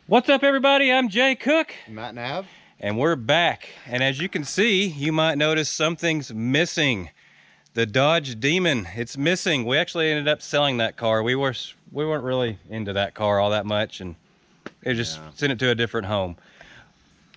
What's up, everybody? I'm Jay Cook. Matt Nav. And we're back. And as you can see, you might notice something's missing. The Dodge Demon, it's missing. We actually ended up selling that car. We weren't really into that car all that much, and it just sent it to a different home.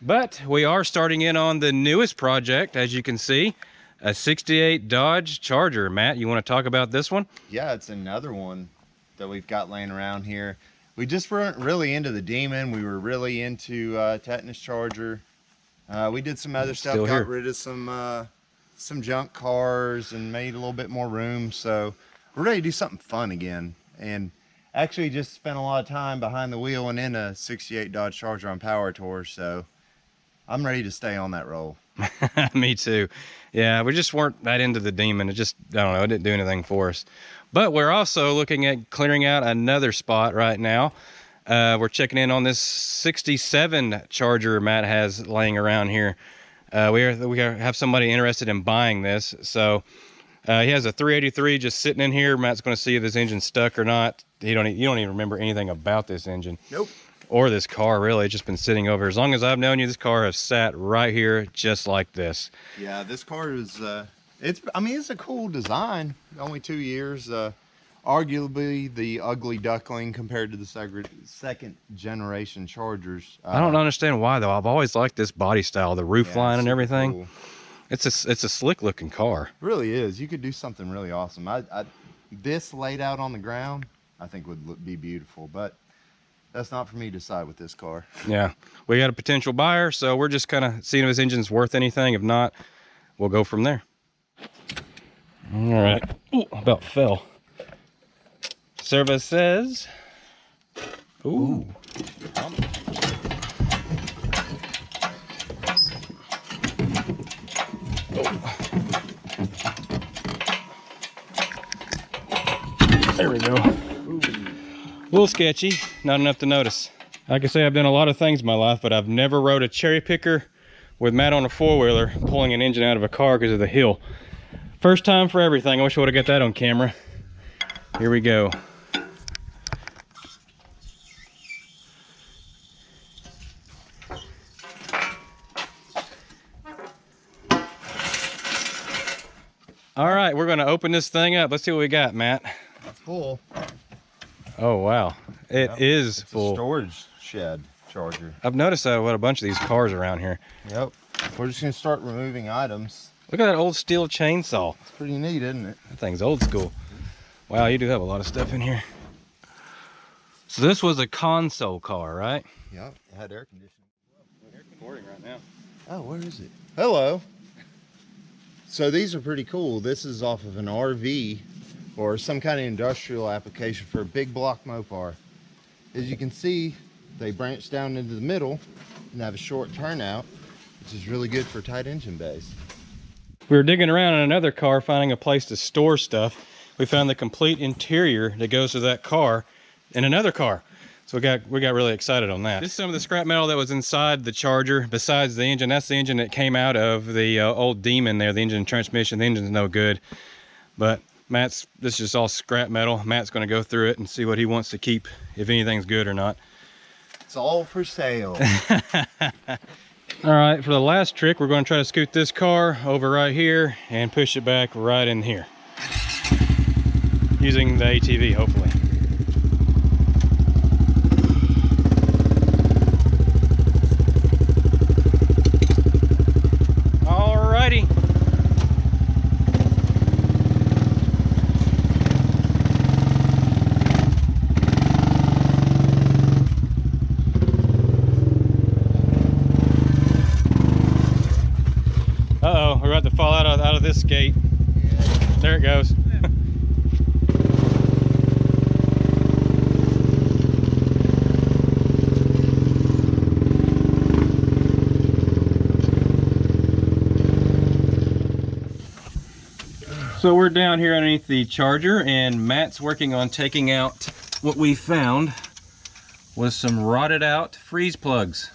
But we are starting in on the newest project, as you can see, a 68 Dodge Charger. Matt, you want to talk about this one? Yeah, it's another one that we've got laying around here. We just weren't really into the Demon. We were really into Tetanus Charger. We did some other stuff, got rid of some junk cars and made a little bit more room. So we're ready to do something fun again. And actually just spent a lot of time behind the wheel and in a 68 Dodge Charger on Power Tour. So I'm ready to stay on that roll. Me too. Yeah, we just weren't that into the Demon. It just, I don't know, it didn't do anything for us. But we're also looking at clearing out another spot right now. We're checking in on this 67 Charger Matt has laying around here. We have somebody interested in buying this. So he has a 383 just sitting in here. Matt's going to see if this engine's stuck or not. You don't even remember anything about this engine. Nope. Or this car, really. It's just been sitting over. As long as I've known you, this car has sat right here just like this. Yeah, this car is... I mean, it's a cool design. Only 2 years. Arguably the ugly duckling compared to the second generation Chargers. I don't understand why though. I've always liked this body style, the roof line and everything. Cool. It's a slick looking car. It really is. You could do something really awesome. This laid out on the ground, I think would be beautiful, but that's not for me to decide with this car. Yeah, we got a potential buyer, so we're just kind of seeing if this engine's worth anything. If not, we'll go from there. All right. Ooh, about fell. Service says. Ooh. There we go. Ooh. A little sketchy, not enough to notice. Like I say, I've done a lot of things in my life, but I've never rode a cherry picker with Matt on a four-wheeler pulling an engine out of a car because of the hill. First time for everything. I wish I would have got that on camera. Here we go. All right, we're going to open this thing up. Let's see what we got, Matt. It's full. Oh, wow. It is full. A storage shed Charger. I've noticed that with a bunch of these cars around here. Yep. We're just going to start removing items. Look at that old steel chainsaw. It's pretty neat, isn't it? That thing's old school. Wow, you do have a lot of stuff in here. So this was a console car, right? Yep. It had air conditioning. We're recording right now. Oh, where is it? Hello. So these are pretty cool. This is off of an RV or some kind of industrial application for a big block Mopar. As you can see, they branch down into the middle and have a short turnout, which is really good for tight engine bays. We were digging around in another car, finding a place to store stuff. We found the complete interior that goes to that car in another car. So we got really excited on that. This is some of the scrap metal that was inside the Charger besides the engine. That's the engine that came out of the old Demon there, the engine and transmission. The engine's no good. But this is just all scrap metal. Matt's going to go through it and see what he wants to keep, if anything's good or not. It's all for sale. All right, for the last trick, we're going to try to scoot this car over right here and push it back right in here. Using the ATV, hopefully. Alrighty. Uh-oh, we're about to fall out of this gate. Yeah. There it goes. So we're down here underneath the Charger, and Matt's working on taking out what we found was some rotted out freeze plugs.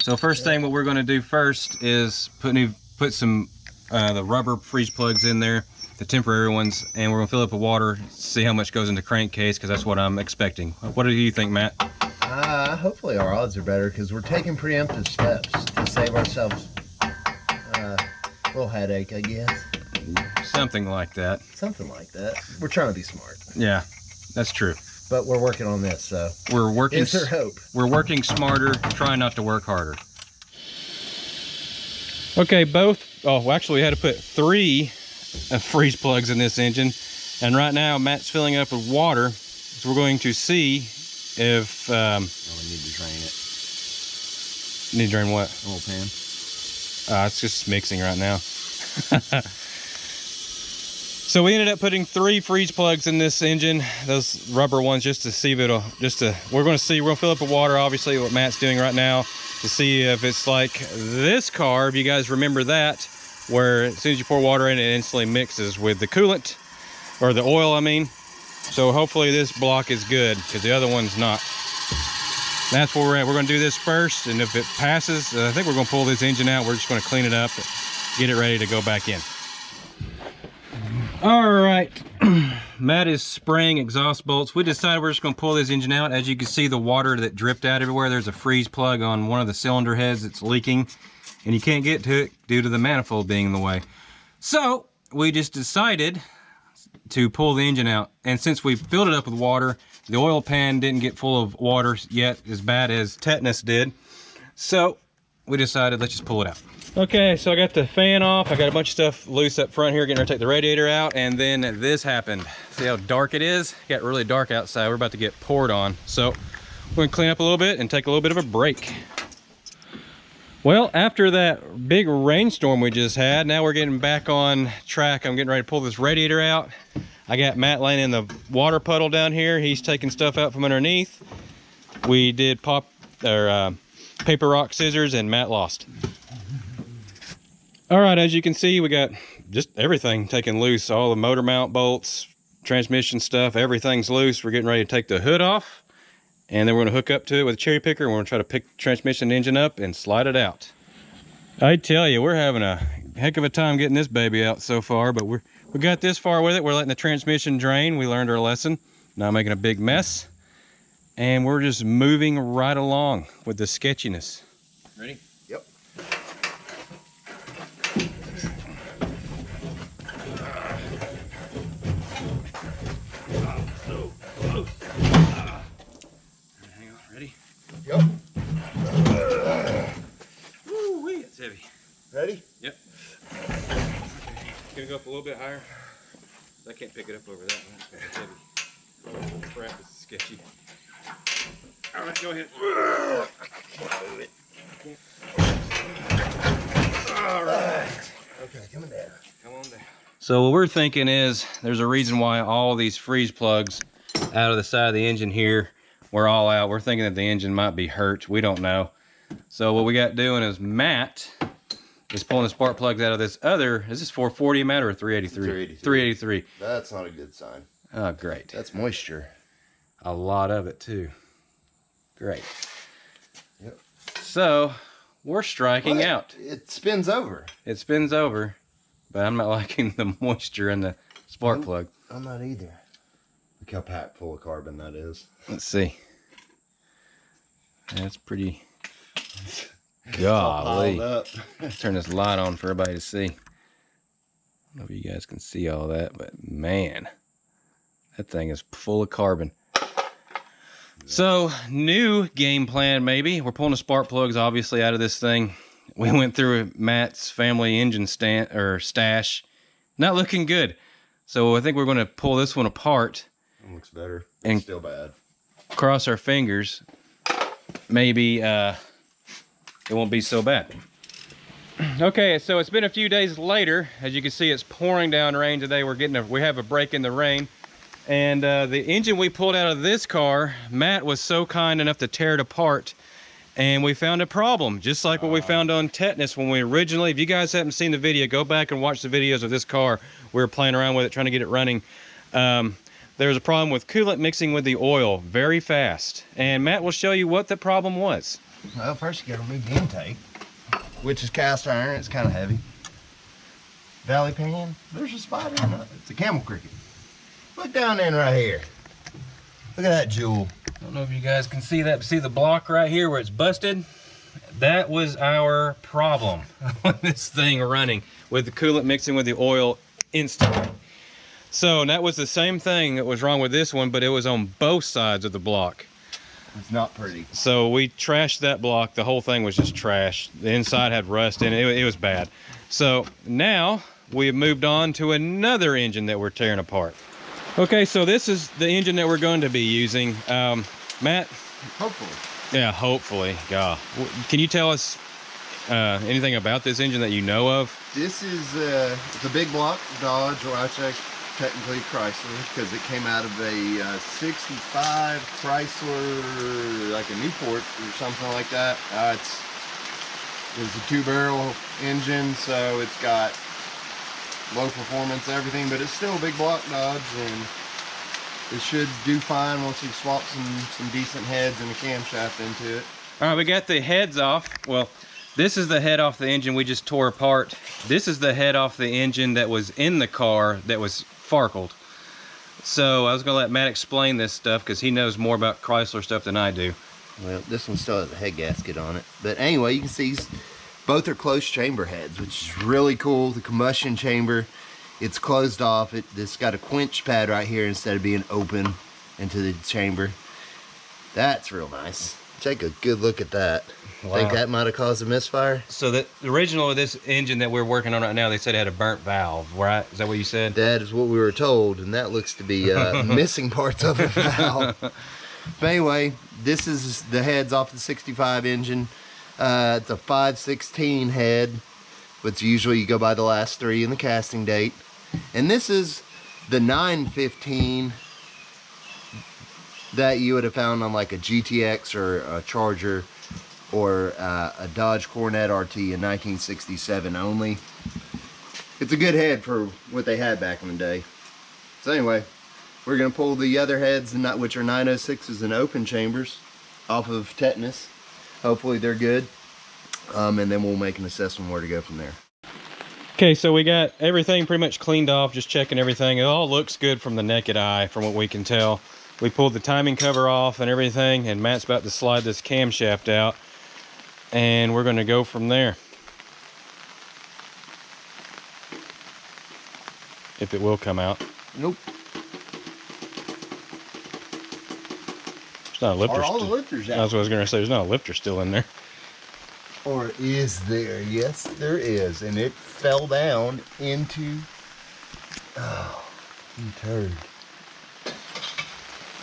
So first thing what we're going to do first is put some the rubber freeze plugs in there, the temporary ones, and we're going to fill up with water, see how much goes in the crankcase, because that's what I'm expecting. What do you think, Matt? Hopefully our odds are better because we're taking preemptive steps to save ourselves a little headache, I guess. Something like that. Something like that. We're trying to be smart. Yeah, that's true. But we're working on this, so we're working. Is there hope? We're working smarter, trying not to work harder. Okay, both. Oh, well, actually, we had to put 3 freeze plugs in this engine, and right now Matt's filling it up with water. So we're going to see if. We need to drain it. Need to drain what? Oil pan. It's just mixing right now. So we ended up putting 3 freeze plugs in this engine, those rubber ones, just to see if it'll, we're gonna fill up with water, obviously, what Matt's doing right now, to see if it's like this car, if you guys remember that, where as soon as you pour water in, it instantly mixes with the coolant, or the oil, I mean. So hopefully this block is good, because the other one's not. That's where we're at. We're gonna do this first, and if it passes, I think we're gonna pull this engine out. We're just gonna clean it up, get it ready to go back in. All right, Matt is spraying exhaust bolts. We decided we're just gonna pull this engine out. As you can see, the water that dripped out everywhere, there's a freeze plug on one of the cylinder heads that's leaking, and you can't get to it due to the manifold being in the way. So we just decided to pull the engine out. And since we filled it up with water, the oil pan didn't get full of water yet as bad as tetanus did. So we decided, let's just pull it out. Okay, so I got the fan off. I got a bunch of stuff loose up front here, getting ready to take the radiator out, and then this happened. See how dark it is? It got really dark outside. We're about to get poured on. So we're gonna clean up a little bit and take a little bit of a break. Well, after that big rainstorm we just had, now we're getting back on track. I'm getting ready to pull this radiator out. I got Matt laying in the water puddle down here. He's taking stuff out from underneath. We did paper, rock, scissors, and Matt lost. All right, as you can see, we got just everything taken loose. All the motor mount bolts, transmission stuff, everything's loose. We're getting ready to take the hood off, and then we're gonna hook up to it with a cherry picker, and we're gonna try to pick the transmission engine up and slide it out. I tell you, we're having a heck of a time getting this baby out so far, but we got this far with it. We're letting the transmission drain. We learned our lesson. Not making a big mess. And we're just moving right along with the sketchiness. Ready? Yep. Hang on, ready? Yep. Woo-wee, it's heavy. Ready? Yep. Gonna go up a little bit higher. I can't pick it up over that one. It's heavy. Oh, crap, this is sketchy. All right, go ahead. All right. Okay, coming down. Come on down. So what we're thinking is there's a reason why all these freeze plugs out of the side of the engine here were all out. We're thinking that the engine might be hurt. We don't know. So what we got doing is Matt is pulling the spark plugs out of this other, is this 440 Matt or 383? 383. That's not a good sign. Oh, great. That's moisture. A lot of it too. Great. Yep. So we're striking out. It spins over. It spins over, but I'm not liking the moisture in the spark plug. I'm not either. Look how packed full of carbon that is. Let's see. That's pretty. Golly. Turn this light on for everybody to see. I don't know if you guys can see all that, but man, that thing is full of carbon. So, new game plan maybe. We're pulling the spark plugs obviously out of this thing. We went through Matt's family engine stash. Not looking good. So I think we're going to pull this one apart. It looks better. And it's still bad. Cross our fingers. Maybe it won't be so bad. Okay, so it's been a few days later. As you can see, it's pouring down rain today. We have a break in the rain. And the engine we pulled out of this car, Matt was so kind enough to tear it apart, and we found a problem, just like what we found on tetanus when we originally, if you guys haven't seen the video, go back and watch the videos of this car. We were playing around with it, trying to get it running. There's a problem with coolant mixing with the oil very fast, and Matt will show you what the problem was. Well, first you gotta remove the intake, which is cast iron. It's kind of heavy. Valley pan, there's a spider in it. It's a camel cricket. Look down in right here. Look at that jewel. I don't know if you guys can see that, but see the block right here where it's busted? That was our problem with this thing running, with the coolant mixing with the oil instantly. So that was the same thing that was wrong with this one, but it was on both sides of the block. It's not pretty. So we trashed that block. The whole thing was just trash. The inside had rust in it. It was bad. So now we've moved on to another engine that we're tearing apart. Okay, so this is the engine that we're going to be using. Matt? Hopefully. Yeah, hopefully. God. Can you tell us anything about this engine that you know of? This is it's a big block Dodge, or actually technically Chrysler, because it came out of a 65 Chrysler, like a Newport or something like that. It's a 2-barrel engine, so it's got low performance, everything, but it's still a big block Dodge, and it should do fine once you swap some decent heads and a camshaft into it. All right, we got the heads off. Well, this is the head off the engine we just tore apart. This is the head off the engine that was in the car that was farkled. So I was gonna let Matt explain this stuff because he knows more about Chrysler stuff than I do. Well, this one still has a head gasket on it. But anyway, you can see both are closed chamber heads, which is really cool. The combustion chamber, it's closed off. It's got a quench pad right here instead of being open into the chamber. That's real nice. Take a good look at that. Wow. Think that might have caused a misfire? So the original of this engine that we're working on right now, they said it had a burnt valve, right? Is that what you said? That is what we were told, and that looks to be missing parts of a valve. But anyway, this is the heads off the 65 engine. It's a 5/16 head, which usually you go by the last 3 in the casting date. And this is the 915 that you would have found on like a GTX or a Charger or a Dodge Coronet RT in 1967 only. It's a good head for what they had back in the day. So anyway, we're going to pull the other heads, which are 906s and open chambers, off of tetanus. Hopefully they're good. And then we'll make an assessment where to go from there. Okay, so we got everything pretty much cleaned off, just checking everything. It all looks good from the naked eye, from what we can tell. We pulled the timing cover off and everything, and Matt's about to slide this camshaft out, and we're going to go from there. If it will come out. Nope. There's not a lifter. Are all the lifters out? That's what I was going to say. There's not a lifter still in there. Or is there? Yes, there is. And it fell down into... Oh, you turd.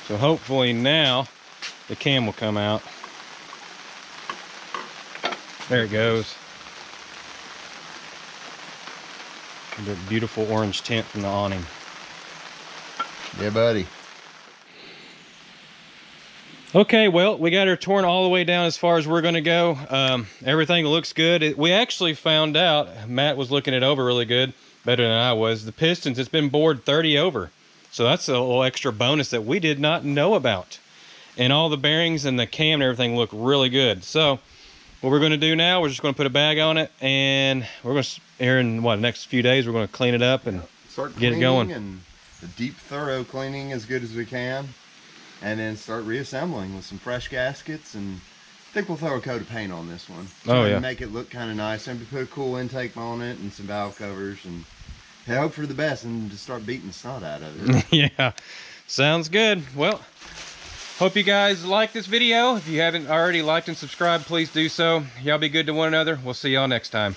So hopefully now the cam will come out. There it goes. The beautiful orange tint from the awning. Yeah, buddy. Okay, well, we got her torn all the way down as far as we're going to go. Everything looks good. We actually found out, Matt was looking it over really good, better than I was. The pistons, it's been bored 30 over. So that's a little extra bonus that we did not know about. And all the bearings and the cam and everything look really good. So what we're going to do now, we're just going to put a bag on it, and we're going to, here in the next few days, we're going to clean it up and start get it going. And a deep, thorough cleaning as good as we can. And then start reassembling with some fresh gaskets, and I think we'll throw a coat of paint on this one. Oh yeah. Make it look kind of nice, and put a cool intake on it and some valve covers, and hope for the best and just start beating the snot out of it. Yeah, sounds good. Well, hope you guys like this video. If you haven't already liked and subscribed, please do so. Y'all be good to one another. We'll see y'all next time.